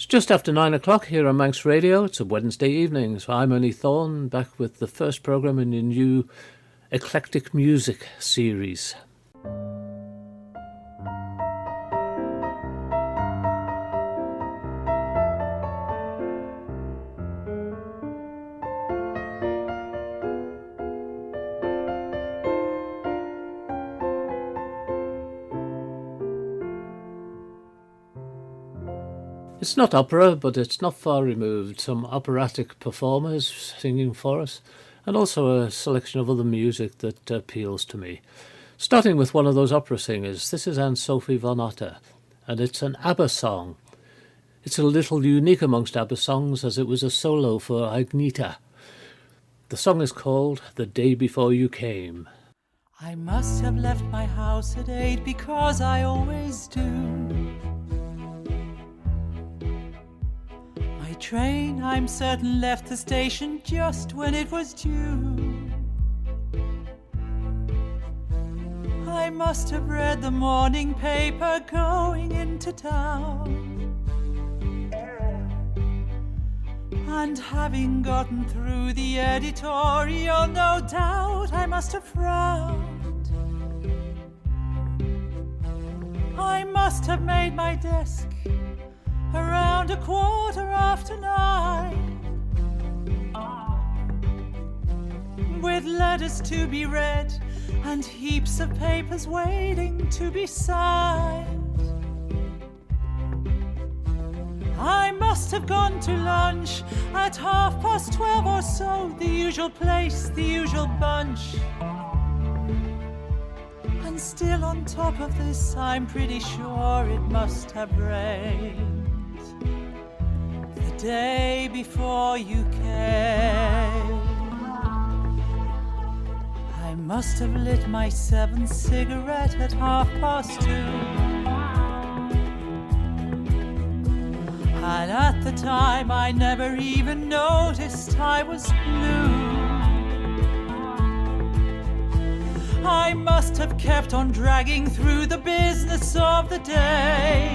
just after 9 o'clock here on Manx Radio. It's a Wednesday evening, so I'm Ernie Thorne, back with the first programme in the new Eclectic music series. It's not opera, but it's not far removed. Some operatic performers singing for us, and also a selection of other music that appeals to me. Starting with one of those opera singers, this is Anne-Sophie von Otter, and it's an ABBA song. It's a little unique amongst ABBA songs, as it was a solo for Agneta. The song is called The Day Before You Came. I must have left my house at 8 because I always do. My train, I'm certain, left the station just when it was due. I must have read the morning paper going into town, and having gotten through the editorial, no doubt I must have frowned. I must have made my desk around 9:15, with letters to be read and heaps of papers waiting to be signed. I must have gone to lunch at 12:30 or so, the usual place, the usual bunch. And still on top of this, I'm pretty sure it must have rained the day before you came. I must have lit my 7th cigarette at 2:30. And at the time I never even noticed I was blue. I must have kept on dragging through the business of the day,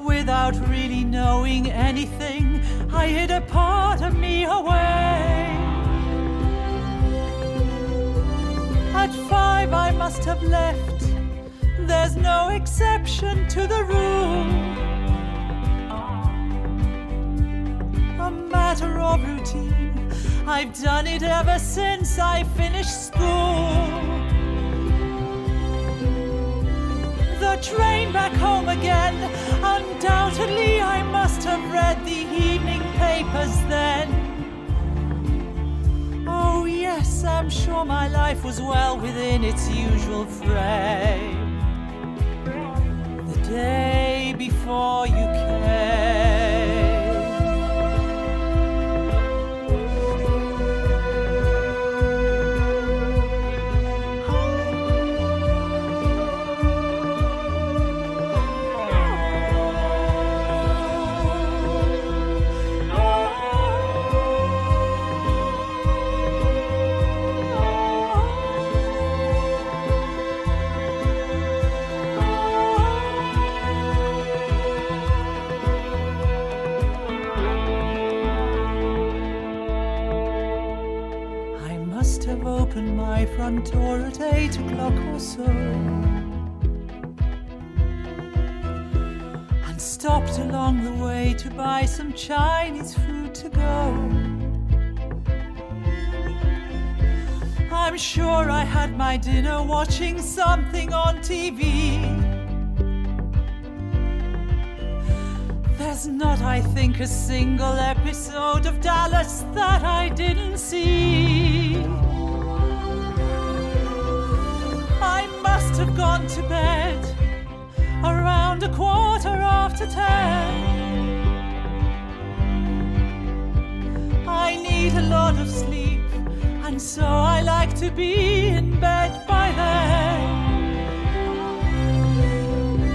without really knowing anything. I hid a part of me away. At 5 I must have left. There's no exception to the rule. A matter of routine. I've done it ever since I finished school. The train back home again. Undoubtedly I must have read the evening papers then. Oh yes, I'm sure my life was well within its usual frame. The day before you came. Opened my front door at 8 o'clock or so, and stopped along the way to buy some Chinese food to go. I'm sure I had my dinner watching something on TV. There's not, I think, a single episode of Dallas that I didn't see. I must have gone to bed around 10:15. I need a lot of sleep, and so I like to be in bed by then.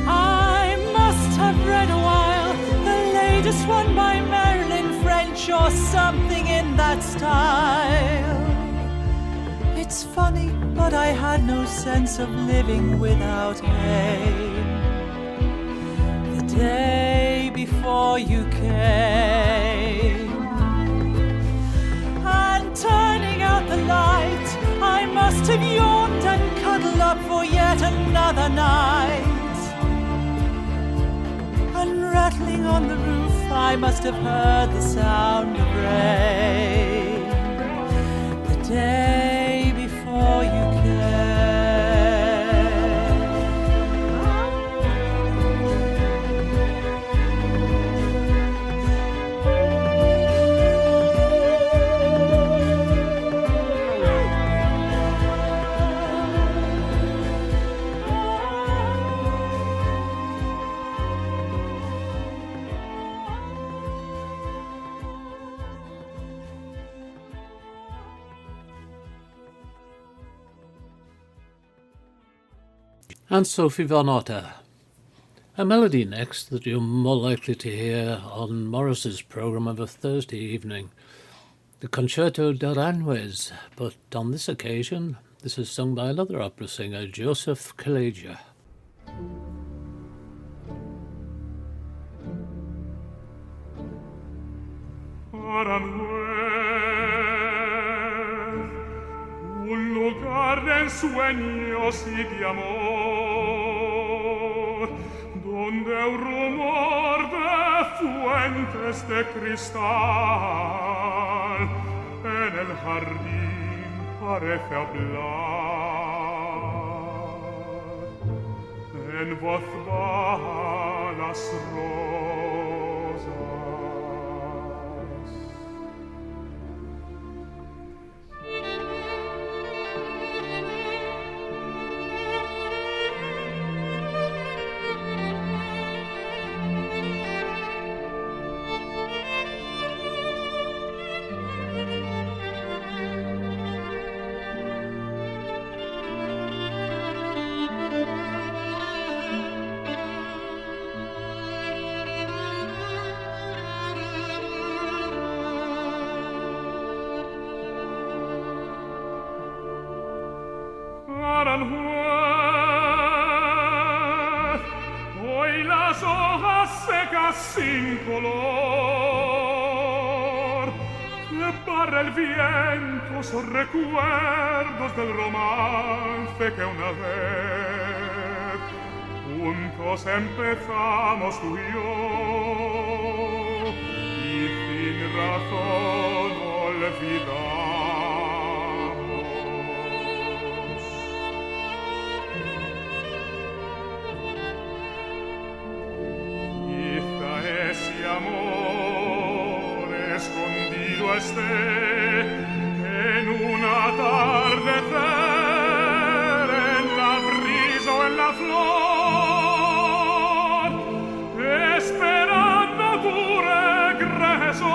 I must have read a while the latest one by Marilyn French or something in that style. It's funny, but I had no sense of living without aim. day before you came. And turning out the light, I must have yawned and cuddled up for yet another night. And rattling on the roof, I must have heard the sound of rain the day before you came. And Sophie von Otter. A melody next that you're more likely to hear on Morris's programme of a Thursday evening, the Concerto d'Ernie'S, but on this occasion, this is sung by another opera singer, Joseph Kaleja. Un lugar de ensueños y de amor, donde un rumor de fuentes de cristal en el jardín parece hablar. En voz baja las rosas. Hoy las hojas secas sin color que barra el viento son recuerdos del romance que una vez juntos empezamos tú y yo, y sin razón olvidamos. Amor escondido esté en un atardecer, en la brisa o en la flor, esperando tu regreso.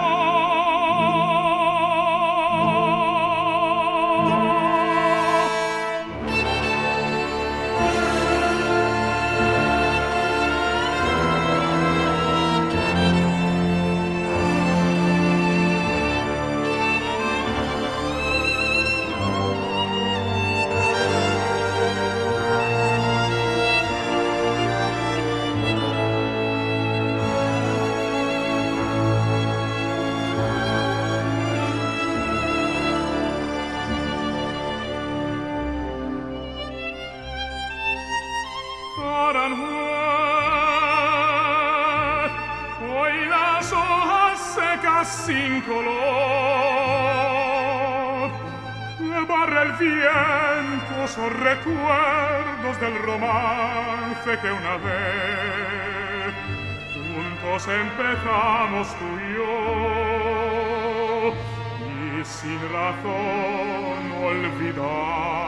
Sin color, que barra el viento son recuerdos del romance que una vez juntos empezamos tú y yo, y sin razón olvidamos.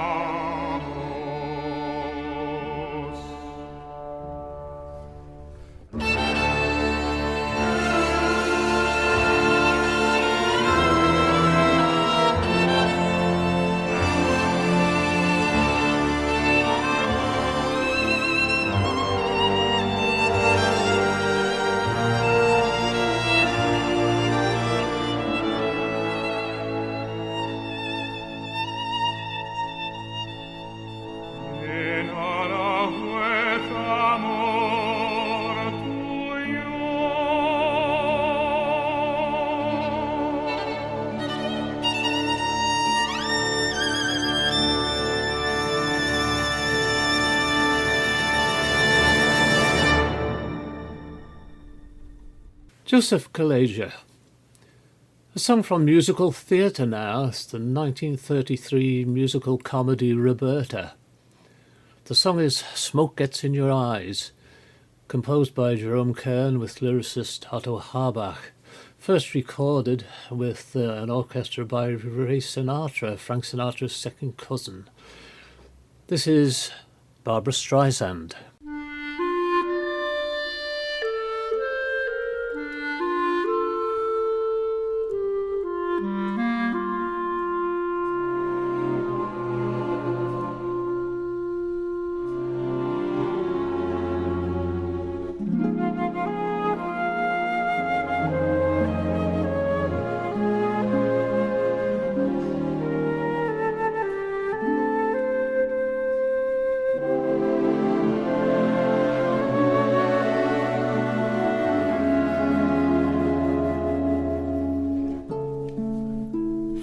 Joseph Kaleja. A song from musical theatre now. It's the 1933 musical comedy Roberta. The song is Smoke Gets in Your Eyes, composed by Jerome Kern with lyricist Otto Harbach. First recorded with an orchestra by Ray Sinatra, Frank Sinatra's second cousin. This is Barbra Streisand.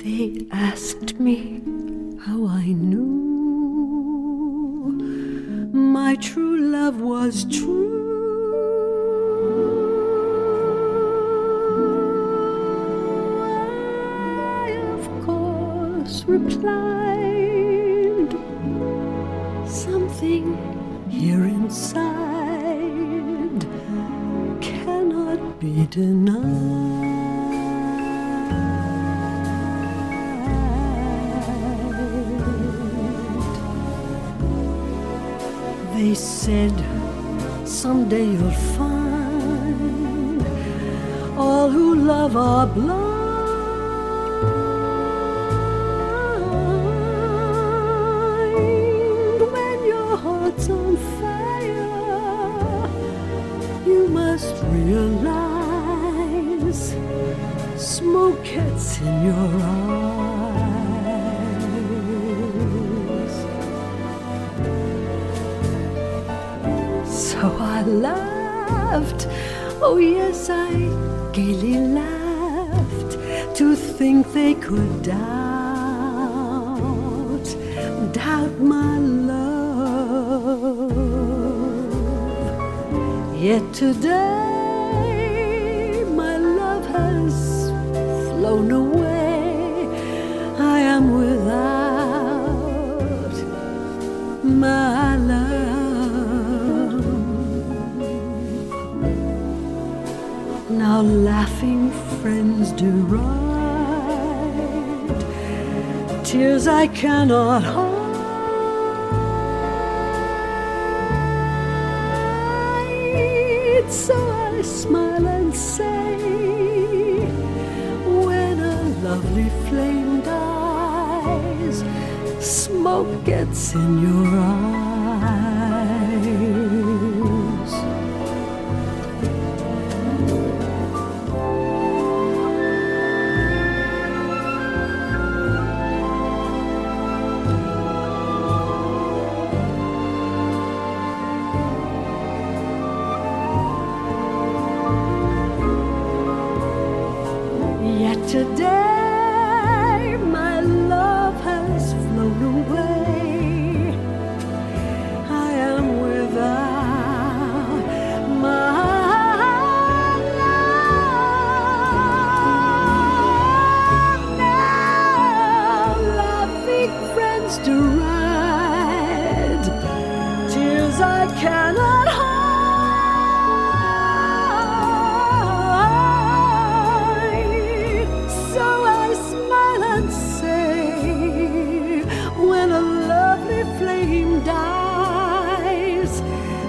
They asked me how I knew my true love was true. I, of course, replied, something here inside cannot be denied. They said, someday you'll find all who love are blind. When your heart's on fire, you must realize smoke gets in your eyes. So I laughed, oh yes, I gaily laughed, to think they could doubt my love. Yet today my love has flown away. I am without my love. Now laughing friends deride tears I cannot hide. So I smile and say, when a lovely flame dies, smoke gets in your eyes. Today my love has flown away. I am without my love. Now laughing friends deride tears I cannot hide.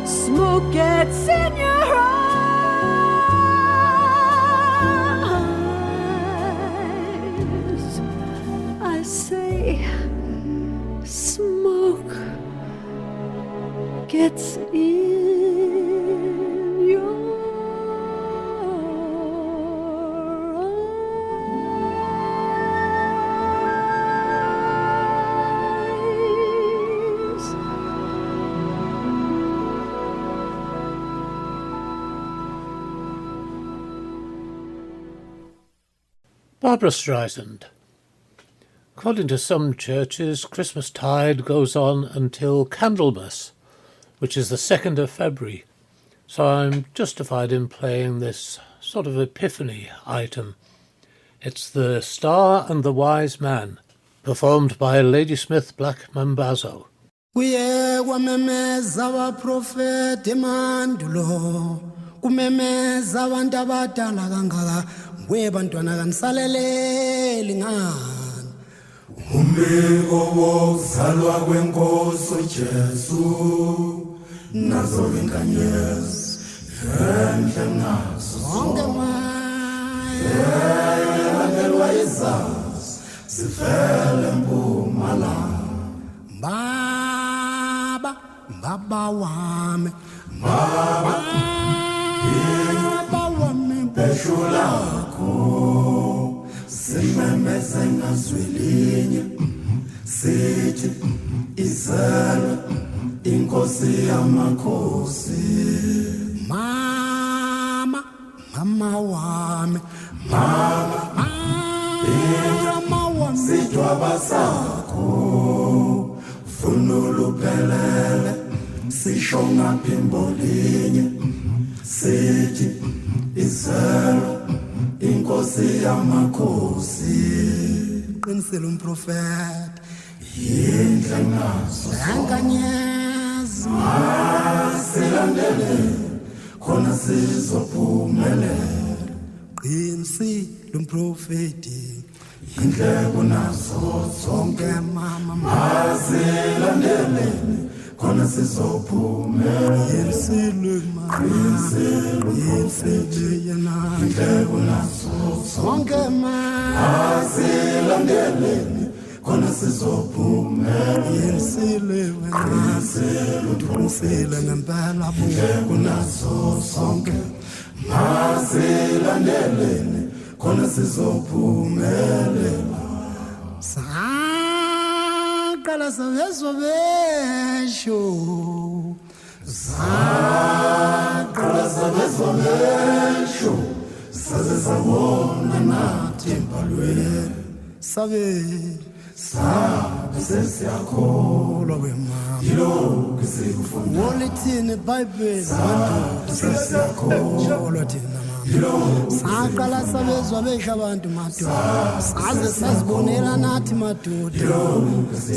Smoke gets in your eyes. I say, smoke gets in your eyes. Barbra Streisand. According to some churches, Christmastide goes on until Candlemas, which is the 2nd of February. So I'm justified in playing this sort of epiphany item. It's The Star and the Wise Man, performed by Ladysmith Black Mambazo. Kuye kwamemeza abaprofeti emandulo kumemeza abantu abadala kangaka ngwe bantwana kanisaleleli ngani umbiko wokuzalwa kwenkosi uJesu nazo inkanyezi enhle nazo zonke landelwa izazi zivele mpumalanga Baba wami beshulakho simemeze ngazwilinye sithi izalwe inkosi yamakhosi mama wami sijwaba sakho funulu pelele sisho ngaphimbo linye sithi izelo inkosi yamakhosi qinisele umprofeti yindle nazo yankanyezi silandele khona sizophumelela qinisele umprofeti indleko nazo zonke mama mazilandeleni khona sizophumelela yensile yena indleko nazo zonke mazilandeleni khona sizophumelela yensile wena uqinisile ngempela indleko nazo zonke mazilandeleni khona sizophumelela saqala savezwa besho saze sabona nathi empalweni sabe sesiyakholwa wemama yilokhu sikufunda wolithini iBhayibheli madoda sesiyakholwa thina saqala sabezwa besha abantu madoda saze sazibonela nathi madoda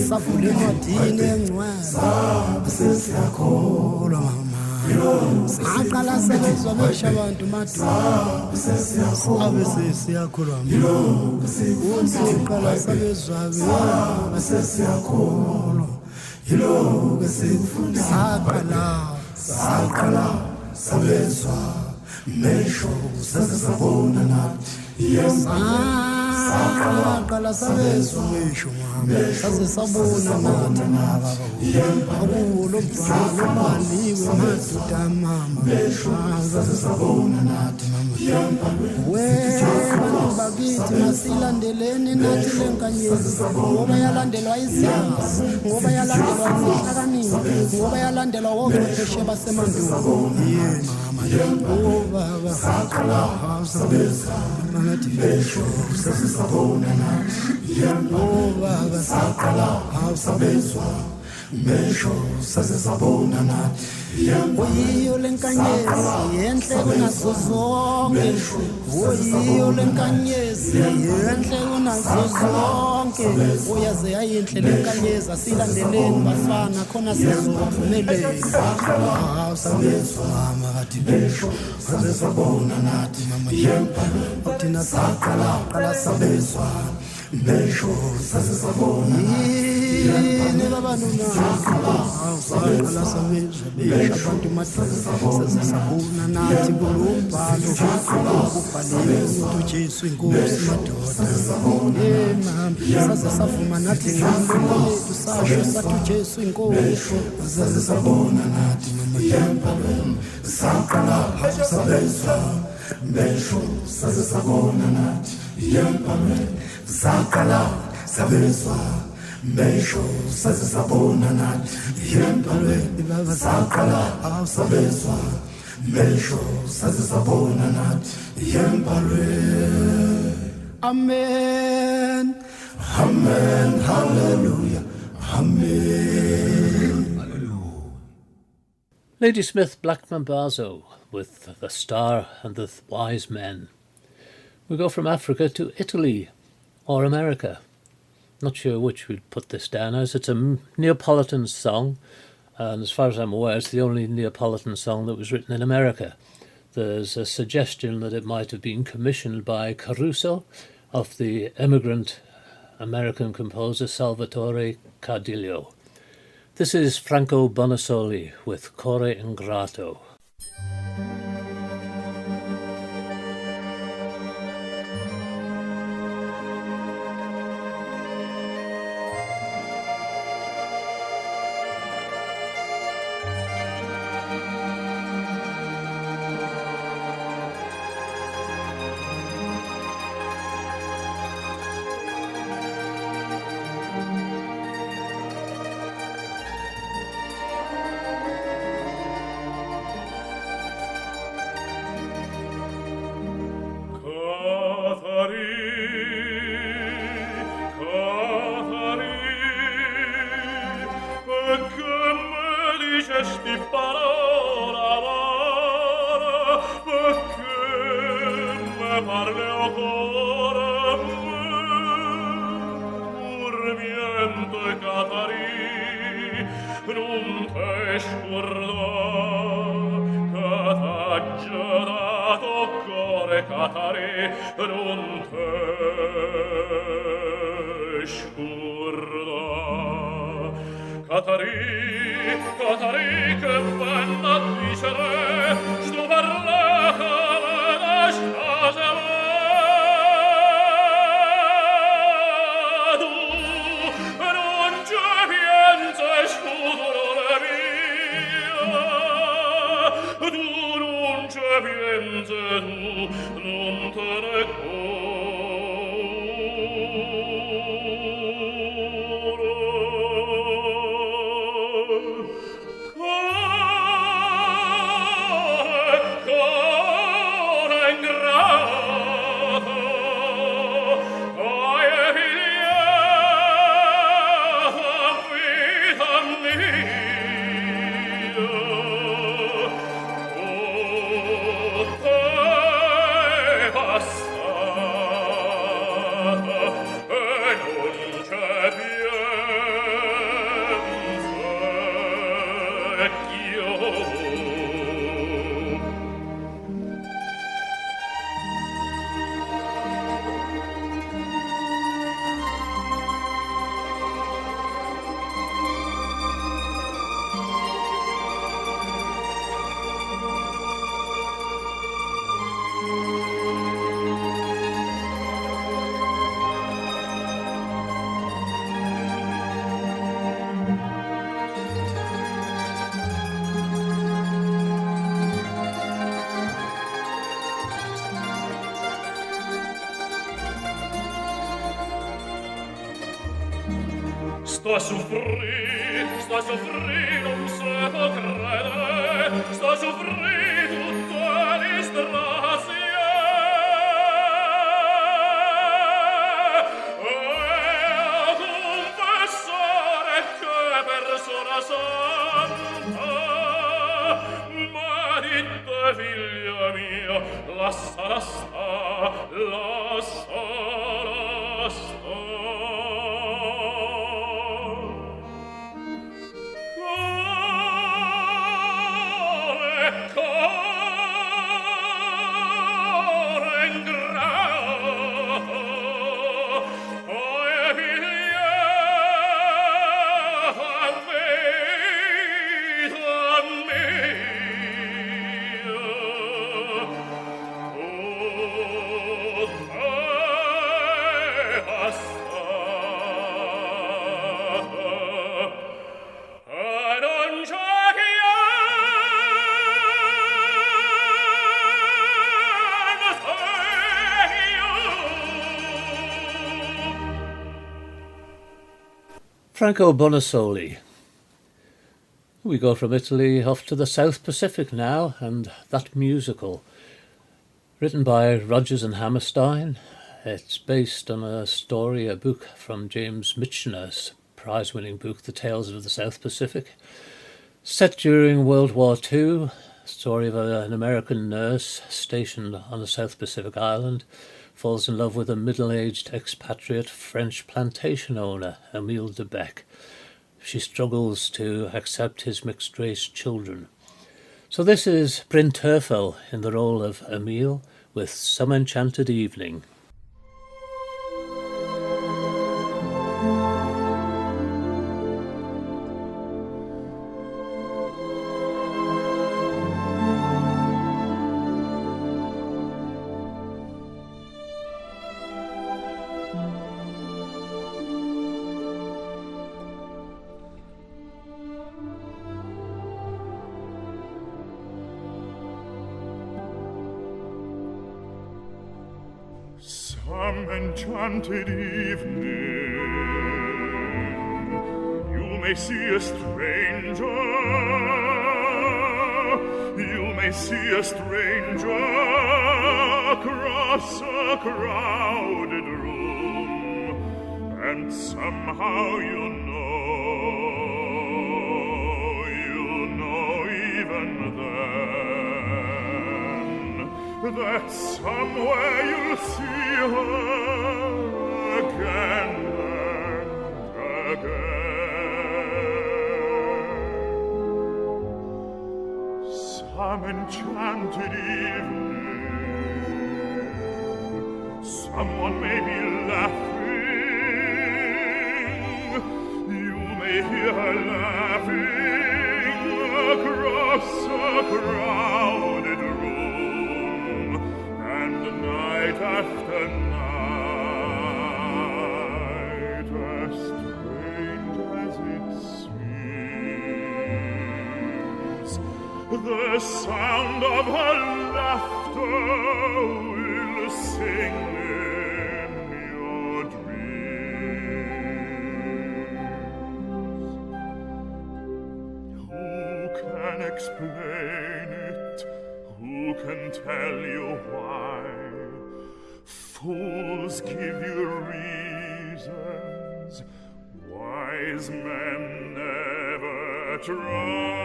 safunda encwadini engcwele sesiyakholwa mama saqala sabezwa besha abantu madoda sesiyakholwa mama saqala sabezwa sesiyakholwa yilokhu sikufunda saqala sabezwa Mesho saze sabona nathi saqala sabezwa mesho mama saze sabona nathi baba akulo mbhalo maliwe madoda mama mesho saze sabona nathi mama wena bakithi masilandeleni nathi lenkanyezi ngoba yalandelwa izazi ngoba yalandelwa inhlakanipho ngoba yalandelwa wochwepheshe basemandulo oh baba saqala sabezwa nathi mesho saze sabona nathi oh baba saqala sabezwa mesho saze sabona nathi oyiyo lenkanyezi yenhle kunazo zonke oyiyo lenkanyezi yenhle kunazo zonke uyaze yayinhle lenkanyezi asilandeleni bafana khona sizophumelela sabezwa mama bathi mesho saze sabona nathi mama thina saqala sabezwa mesho saze sabona yini babantu saqala sabezwa besha abantu madoda saze sabona nathi kulombhalo kubhaliwe ukuthi uJesu inkosi madoda mama saze savuma nathi ngambo lethu sasho sathi uJesu inkosi saze sabona nathi mama saqala sabezwa mesho saze sabona nathi saqala sabezwa mesho saze sabona nathi saqala sabezwa mesho saze sabona nathi amen amen hallelujah amen. Ladysmith Black Mambazo with The Star and the Wise Men. We go from Africa to Italy or America. Not sure which we'd put this down as. It's a Neapolitan song, and as far as I'm aware, it's the only Neapolitan song that was written in America. There's a suggestion that it might have been commissioned by Caruso of the immigrant American composer Salvatore Cardillo. This is Franco Bonassoli with Core Ingrato. Sto a soffrire, non se può credere, sto a soffrire tutte le disgrazie. E a confessare che persona santa, ma dite figlia mia, lascia sta, lascia sta. Franco Bonassoli. We go from Italy off to the South Pacific now, and that musical. Written by Rodgers and Hammerstein, it's based on a story, a book from James Michener's prize-winning book, The Tales of the South Pacific. Set during World War II, story of an American nurse stationed on the South Pacific island falls in love with a middle-aged expatriate French plantation owner, Emile de Bec. She struggles to accept his mixed-race children. So this is Bryn Terfel in the role of Emile with Some Enchanted Evening. Some enchanted evening, you may see a stranger, you may see a stranger across a crowded room, and somehow you know even then, that somewhere you'll see her again and again. Some enchanted evening, someone may be laughing, you may hear her laughing across a crowded room, and night after night, as strange as it seems, the sound of her laughter will sing in your dreams. Who can explain it? Who can tell you why? Fools give you reasons, wise men never try.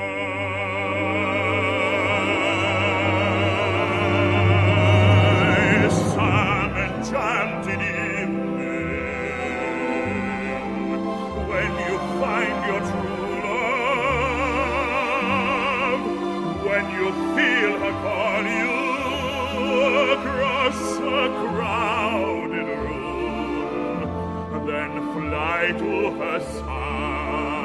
Some enchanted evening, when you find your true love, when you feel her call you across a crowded room, then fly to her side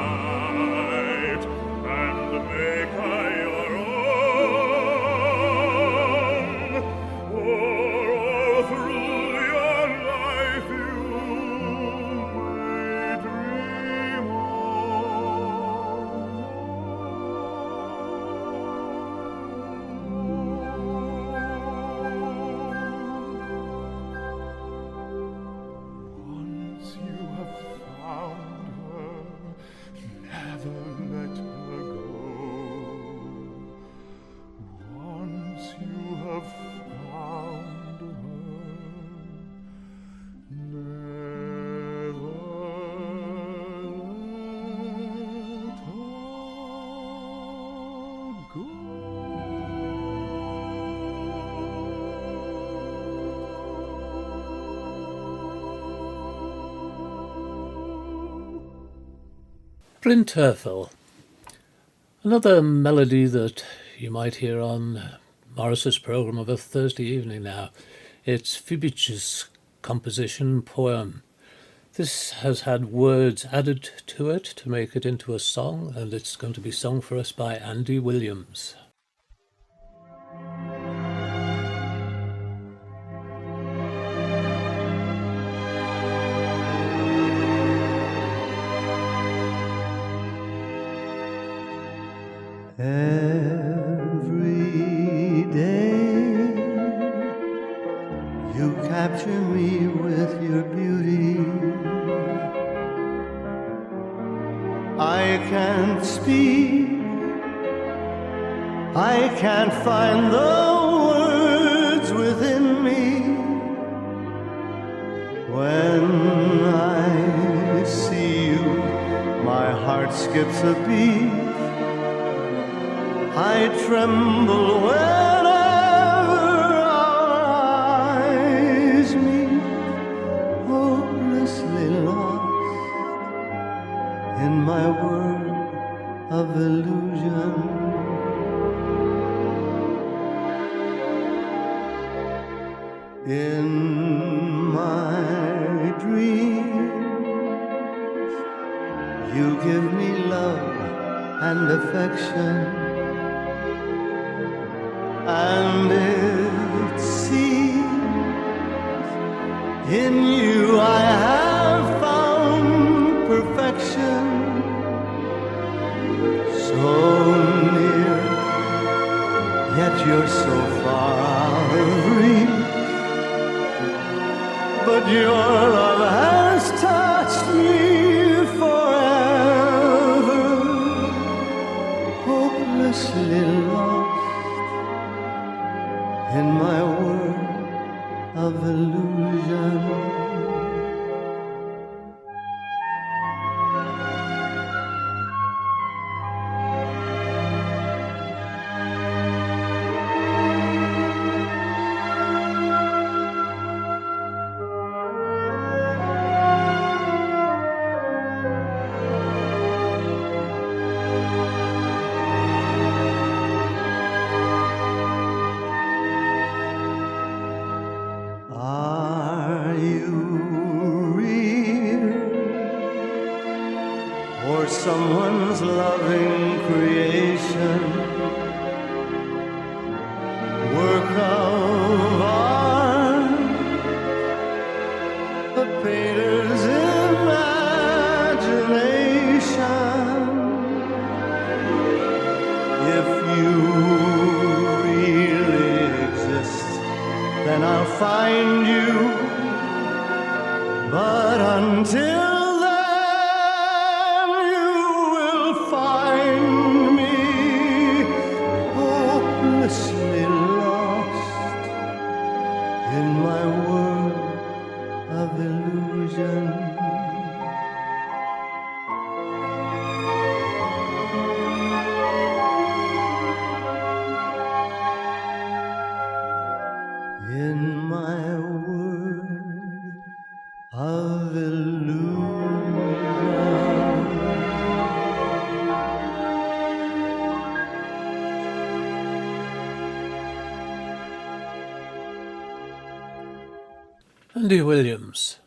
and make her your own. For all through your life you may dream Once you have found her, never let her go. Once you have found her, never let her go. Bryn Terfel. Another melody that you might hear on Morris's programme of a Thursday evening now. It's Fibich's composition poem. This has had words added to it to make it into a song, and it's going to be sung for us by Andy Williams. Every day you capture me with your beauty. I can't speak, I can't find the words within me. When I see you, my heart skips a beat tremble whenever our eyes meet, hopelessly lost in my world of illusion. In my dreams, you give me love and affection, and it seems in you I have found perfection. So near, yet you're so far out of reach. But your love has touched me forever, hopelessly lost in my world of illusion. Are you real, or someone's loving creation, work of art, a painter's imagination? If you really exist, then I'll find you. But until then, you will find me hopelessly lost in my world of illusion. In my world of illusion. Andy Williams.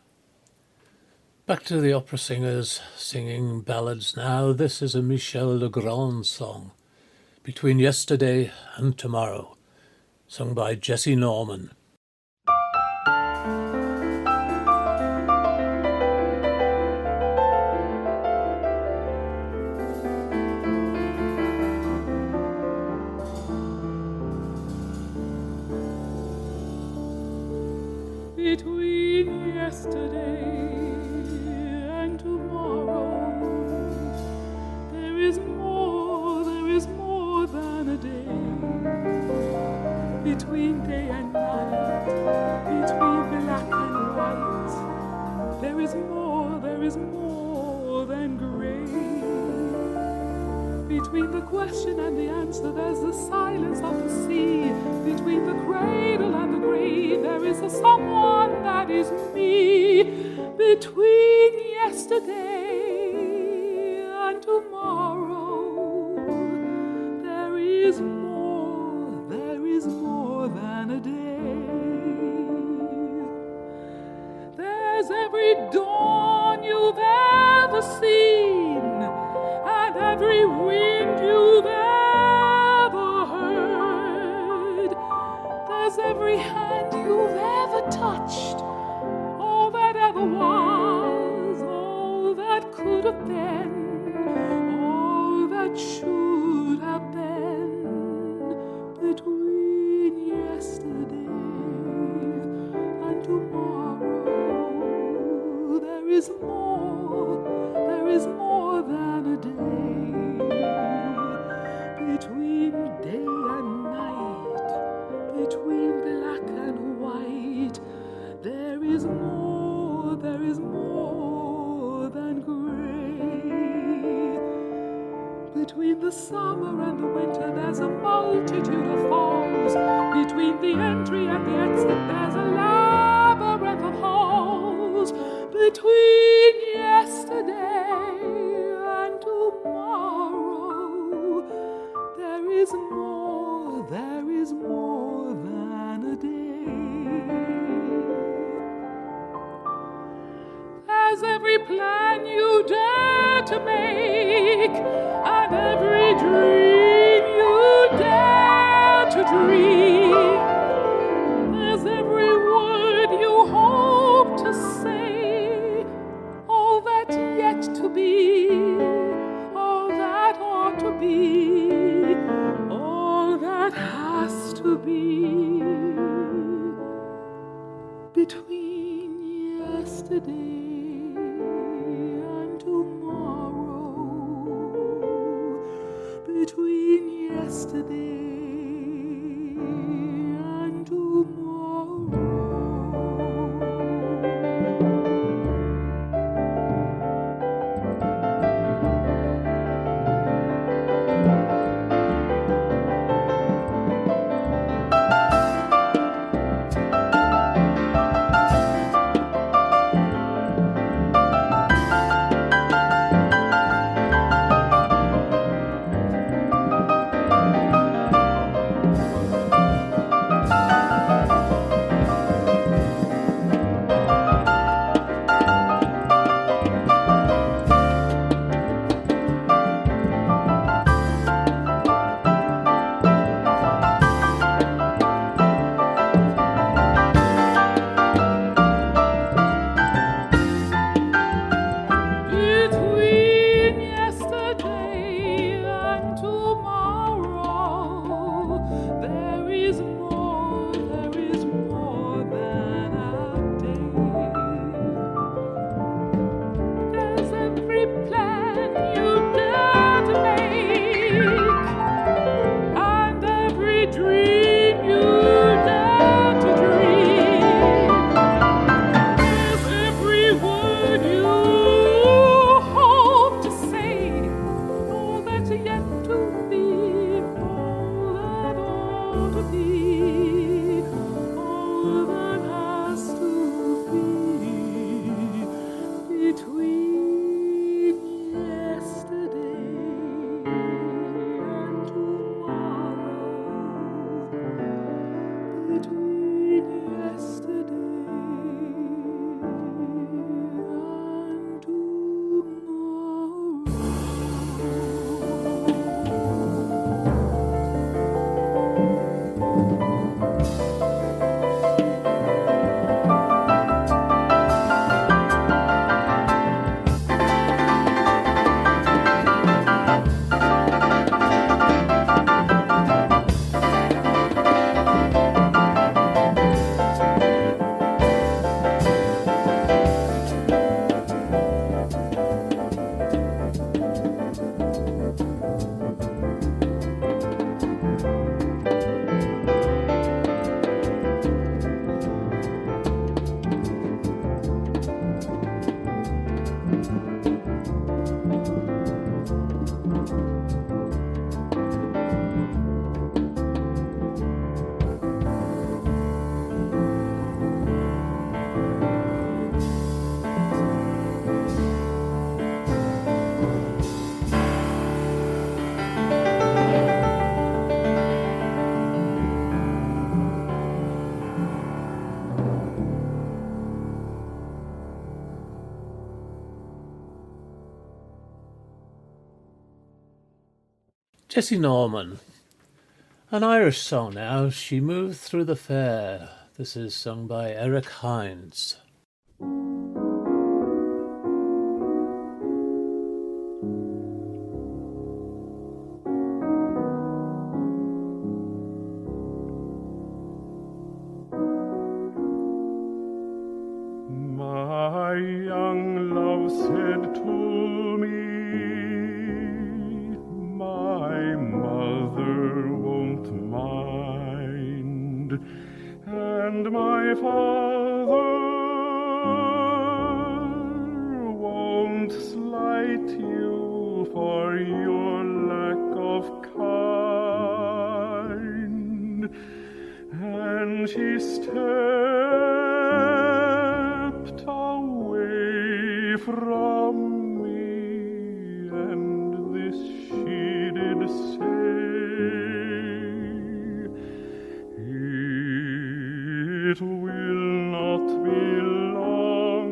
Back to the opera singers singing ballads now. This is a Michel Legrand song, Between Yesterday and Tomorrow, sung by Jesse Norman. Between yesterday and tomorrow, there is more than a day. Between day and night, between black and white, there is more than gray. Between the question and the answer, there's the silence of the sea. Between the cradle and the grave, there is a someone that is me. Between yesterday and tomorrow, there is more than a day. There's every dawn you've ever seen, and every wind you've ever heard. There's every hand you've ever touched, all that ever was, all that could have been, all that should have been. Between yesterday and tomorrow, there is more than a day. Between day and night, between black and white, there is more than gray. Between Between the summer and the winter there's a multitude of falls. Between the entry and the exit there's a labyrinth of halls. Between yesterday and tomorrow there is more than a day. As every plan you dare to make, and every dream you dare to dream, as every word you hope to say, all that yet to be, all that ought to be, all that has to be, between yesterday and tomorrow, between yesterday and tomorrow. Between yesterday and tomorrow, there is more than a day. There's every plan you dare to make, and every dream you dare to dream. There's every word you hope to say, all that's yet to be, all that ought to be, all that has to be, between yesterday and tomorrow, between yesterday and tomorrow. Jessie Norman, an Irish song now. She moved through the fair. This is sung by Eric Hines. My young love said to me, my mother won't mind, and my father won't slight you for your lack and she stepped away from me, and this she did say: it will not be long,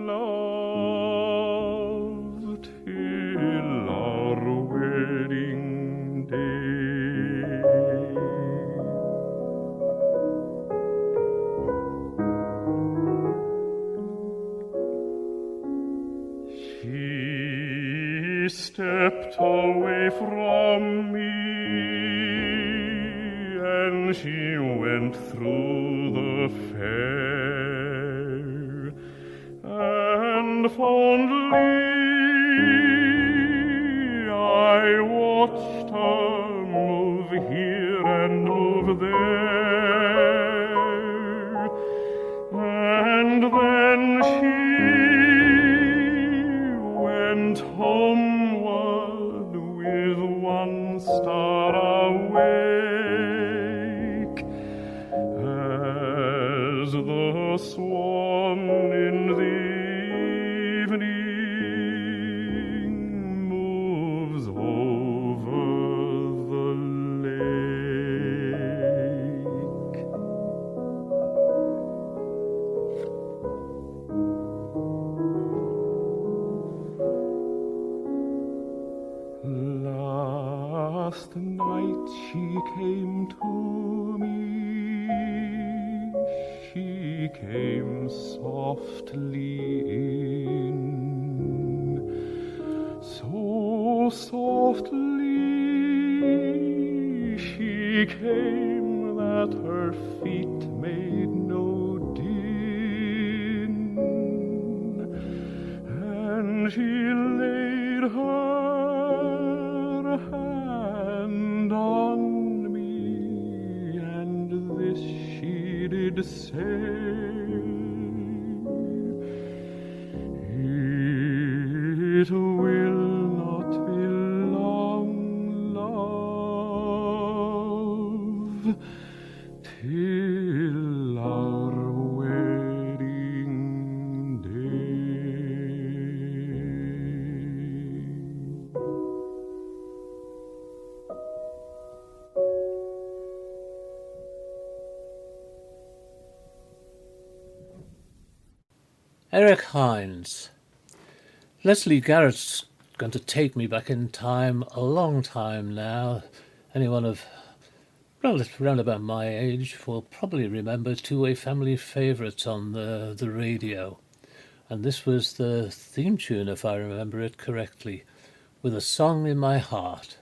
love, till our wedding day. She stepped away from me, and she went through the fair, and fondly I watched her move here and move there, and then she went homeward with one star awake, as the swan in the evening moves over the lake. Last night she came to me, she came softly in, so softly she came that her feet made no din, and she laid her hand on me, and this she did say: it will not be long, love, till our wedding day. Eric Hines. Leslie Garrett's going to take me back in time, a long time now. Anyone of round about my age will probably remember two family favourites on the radio. And this was the theme tune, if I remember it correctly, With a Song in My Heart.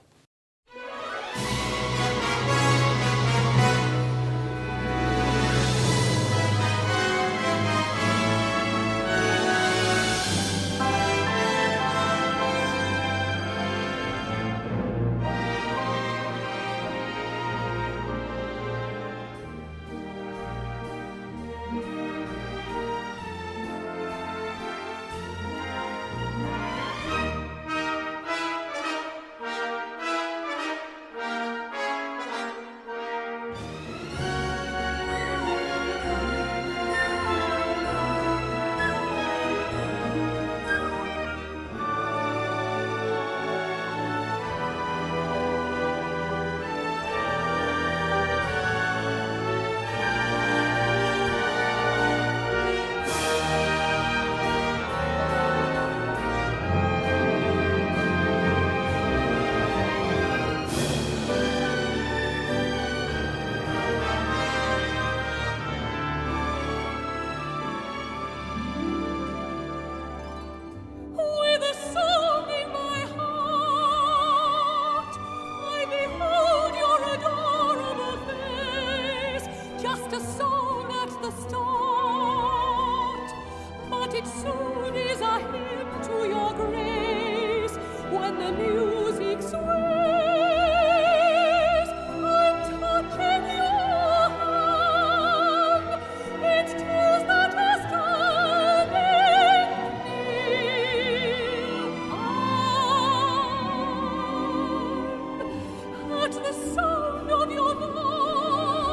At the sound of your voice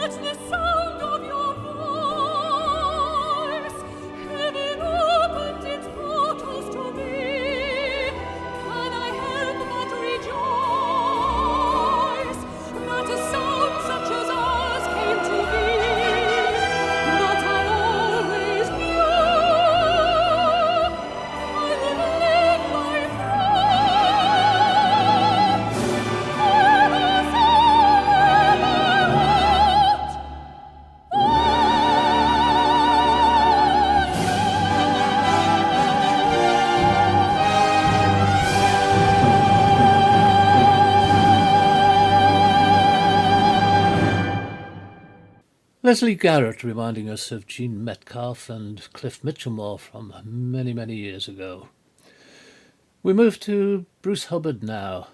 at the sound of your voice. Heaven opened its portals to me. Can I help but rejoice that a sound such as ours came to be? But I always knew I would live my throne. Leslie Garrett reminding us of Gene Metcalfe and Cliff Mitchellmore from many, many years ago. We move to Bruce Hubbard now.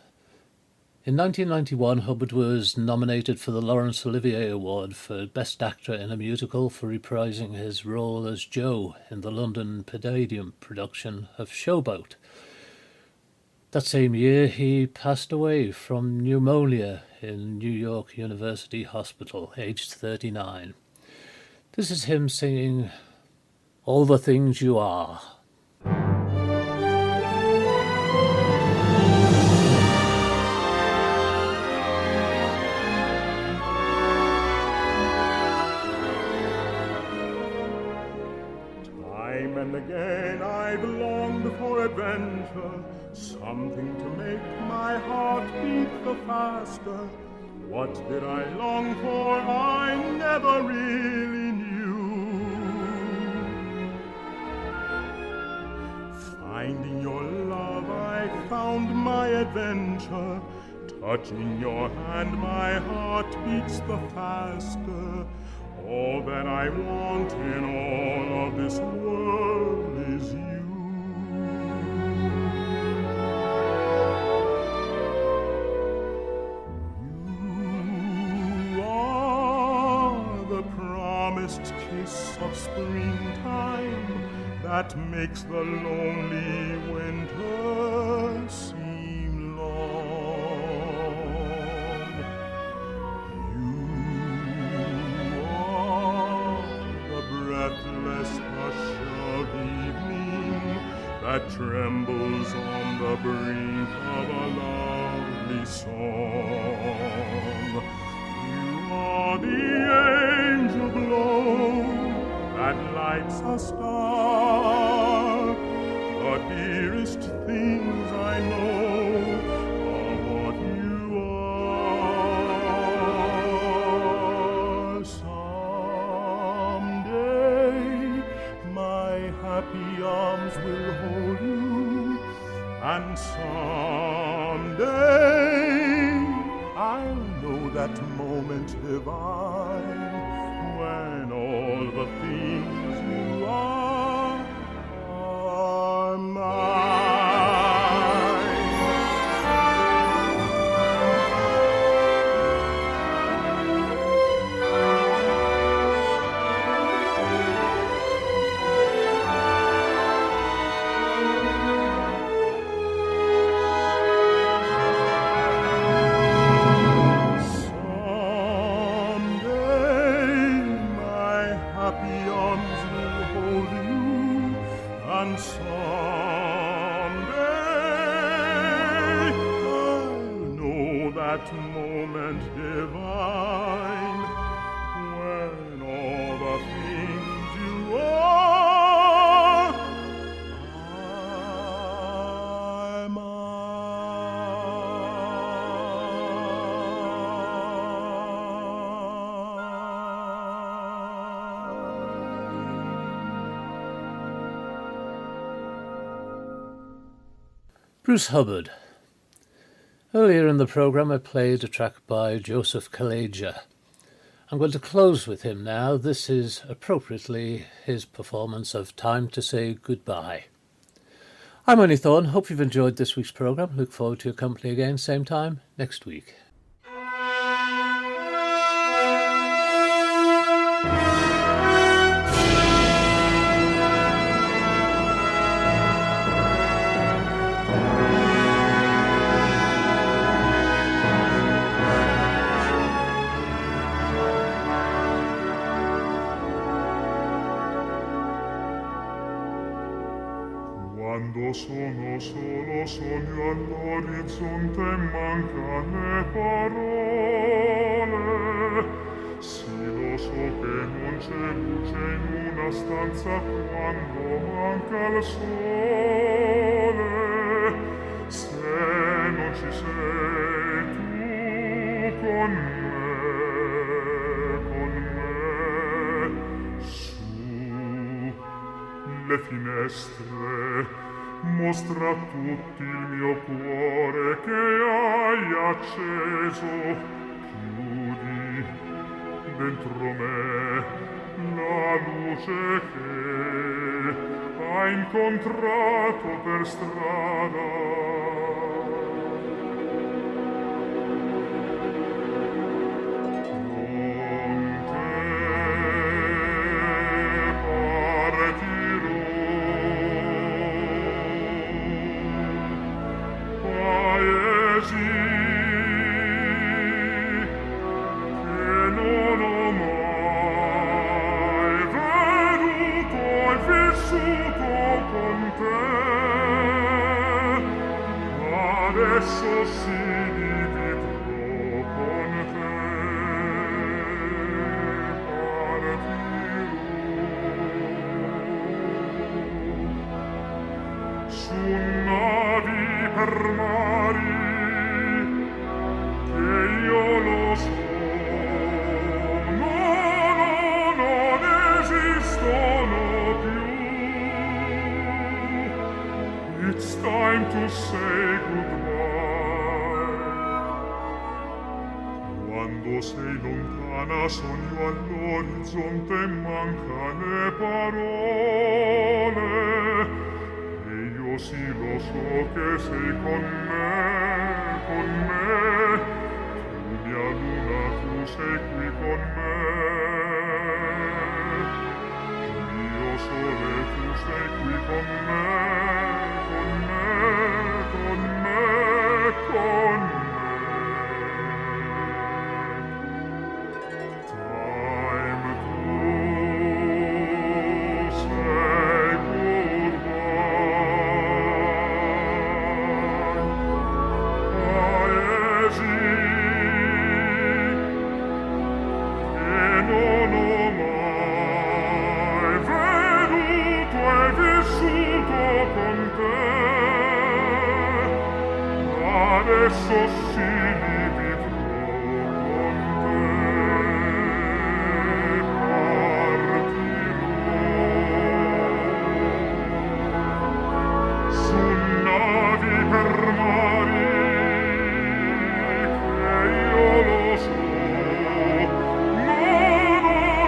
In 1991, Hubbard was nominated for the Laurence Olivier Award for Best Actor in a Musical for reprising his role as Joe in the London Palladium production of Showboat. That same year, he passed away from pneumonia in New York University Hospital, aged 39. This is him singing All the Things You Are. Time and again I've longed for adventure, something to make my heart beat the faster. What did I long for? I never really knew. Finding your love, I found my adventure. Touching your hand, my heart beats the faster. All that I want in all of this world is you. You are the promised kiss of springtime that makes the lonely winter seem long. You are the breathless hush of evening that trembles on the brink of a lovely song. You are the angel glow that lights a star. The dearest things I know are what you are. Someday my happy arms will hold you, and someday I'll know that moment divine when all the things you are mine. That moment divine when all the things you are Bruce Hubbard. Earlier in the programme I played a track by Joseph Kaleja. I'm going to close with him now. This is appropriately his performance of Time to Say Goodbye. I'm Ernie Thorne. Hope you've enjoyed this week's programme. Look forward to your company again, same time next week. Quando sono solo sogno all'orizzonte e mancan le parole. Sì, lo so che non c'è luce in una stanza quando manca il sole. Se non ci sei tu con me, su le finestre, mostra a tutti il mio cuore che hai acceso. Chiudi dentro me la luce che hai incontrato per strada. Adesso si dividerò con te, partirò su navi per mari che io lo so, non esistono più. It's time to say goodbye. Quando sei lontana sogno all'orizzonte e mancan le parole. E io sì lo so che sei con me, con me. Tu mia luna, tu sei qui con me. Io sole, tu sei qui con me. Con me, con me, con me. Time to say goodbye. Paesi che non ho mai veduto e vissuto con te. Adesso sì li vivrò con te, partirò su navi per mari che io lo so,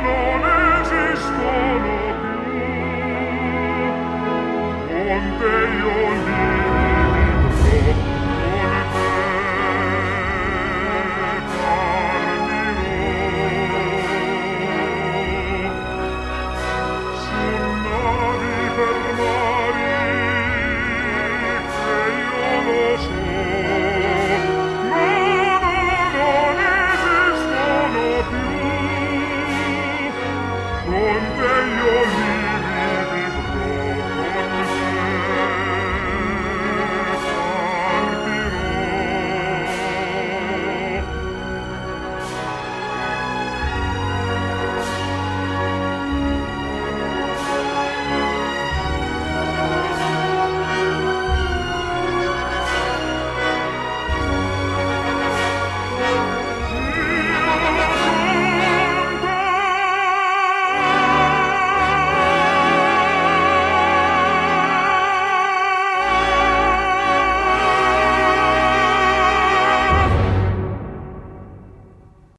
non esistono più. Con te io li vivrò.